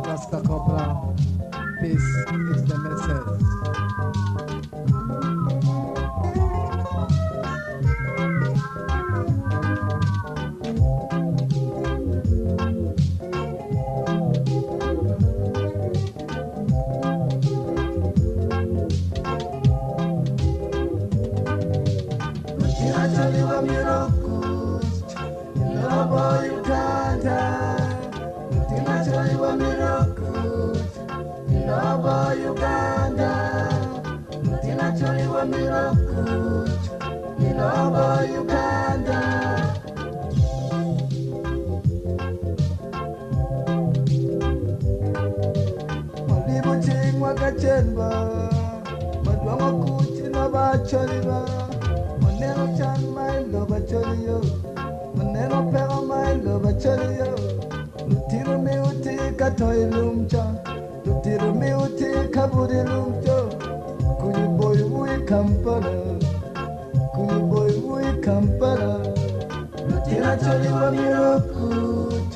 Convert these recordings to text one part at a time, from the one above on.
Rasta Cobra, peace is the message. Inachaliwa mirakus, Lobo Uganda. Inachaliwa mirakus, Lobo Uganda. Inachaliwa mirakus, Lobo Uganda. Walimu chingwa kachemba, madwango kuti na bachaliwa. Monero chan mai lo bachaliyo, monero pero mai lo bachaliyo. Lutiro mi uti katoi lumcha, lutiro mi uti kaburi lumcha. Kuyu boy ui Kampala, kuyu boy ui Kampala. Lutina chali wa mirakut,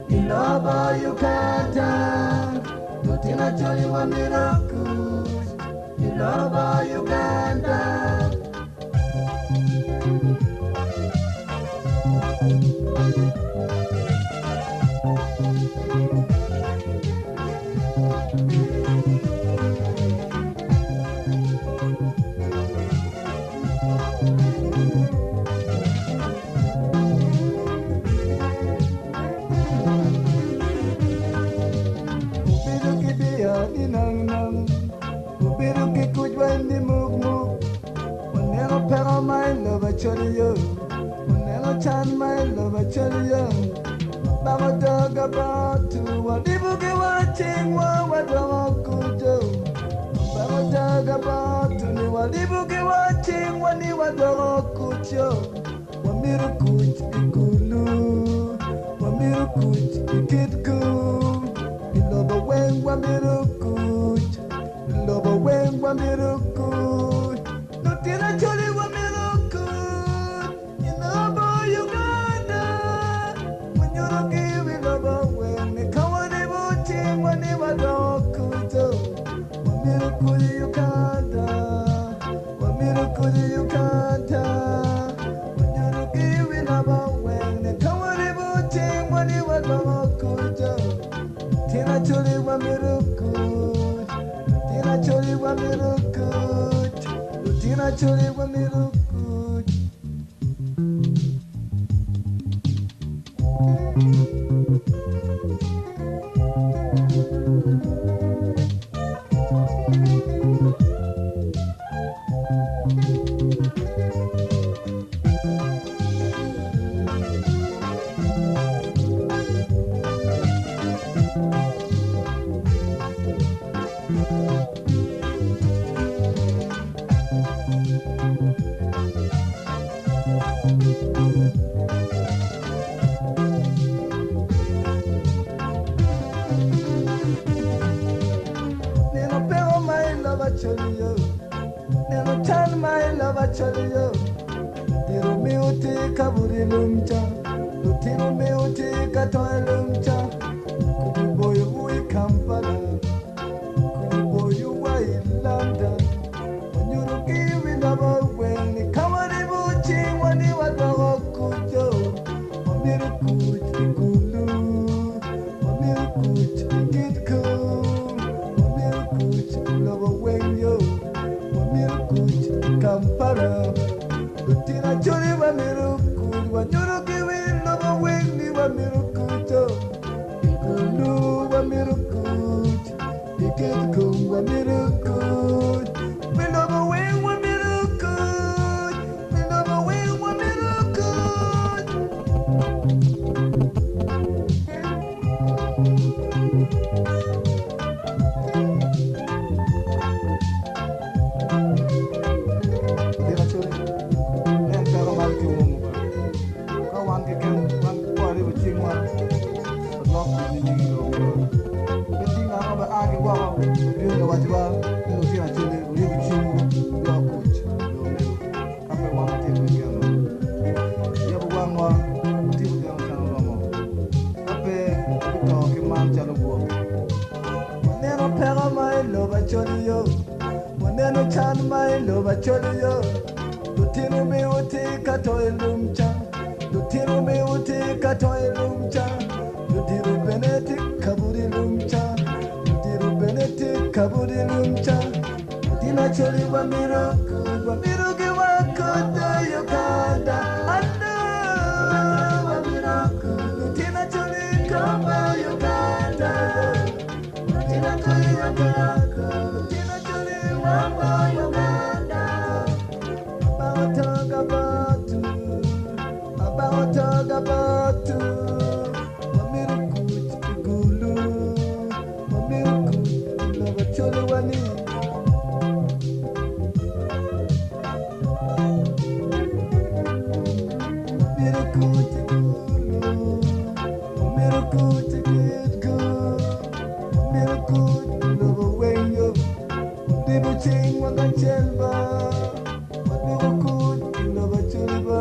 inaba Uganda. Lutina chali wa mirakut, inaba Uganda. Monero chan my love chaliyo, Baba dog about to what Dibuki watching what kujo. Baba dog about to me what Dibuki watching when you were kujo. Wamiru kuch ikulu, Wamiru kuch ikitku. Iloba weng wamiru kuch, Iloba weng wamiru kuch. Nutina choli wamiru. Chori wa mirukut. Neno chan my love chaliyo, Tiro mi uti kaburi lumcha, Lutiro mi uti katoy lumcha. Kudu boy ui Kampala, kudu boy ui London. When you don't give it up when the kamari buchi when you are the kujo. Mamiru kuch ikulu, Mamiru kuch ikitku, Mamiru kuch lobo when yo. Kampala, Lutina Chori wa miruku, wa nyuruki wino wa wengi wa mirukuto. Ikulu wa miruku, ikitku wa miruku. Wino wa wengi wa miruku, wino wa wengi wa miruku. Chalo loba choliyo Lutino me uti katoy lumcha Lutino me uti katoy lumcha Ludiru benetik kaburi lumcha Ludiru benetik kaburi lumcha Tina choli wamiruki wako da Uganda Anda wamiruki Lutina choli kama Uganda Lutina choli wamiruki Lutina choli wama Uganda Abawatagabatu Wamirukuti igulu Wamirukuti nabacholo wani Wamirukuti igulu Wamirukuti igulu Wamirukuti nabawenyo Wamiruching wakachelba Wamirukuti nabacholiba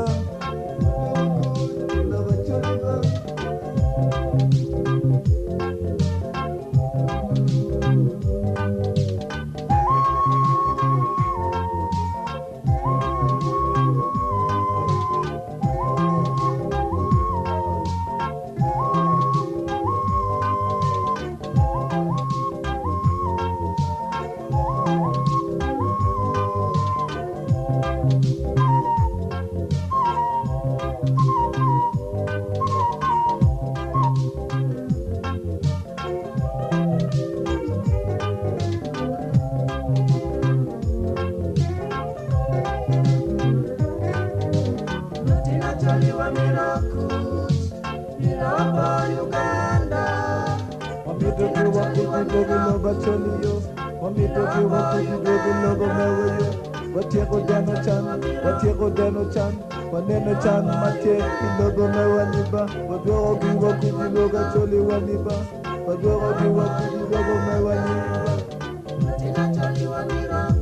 Watieko dano chan, waneno chan mate Ilogo me waniba, wadwero giwa kujiloga choli waniba Wadwero giwa kujilogo me waniba Tina choli waniba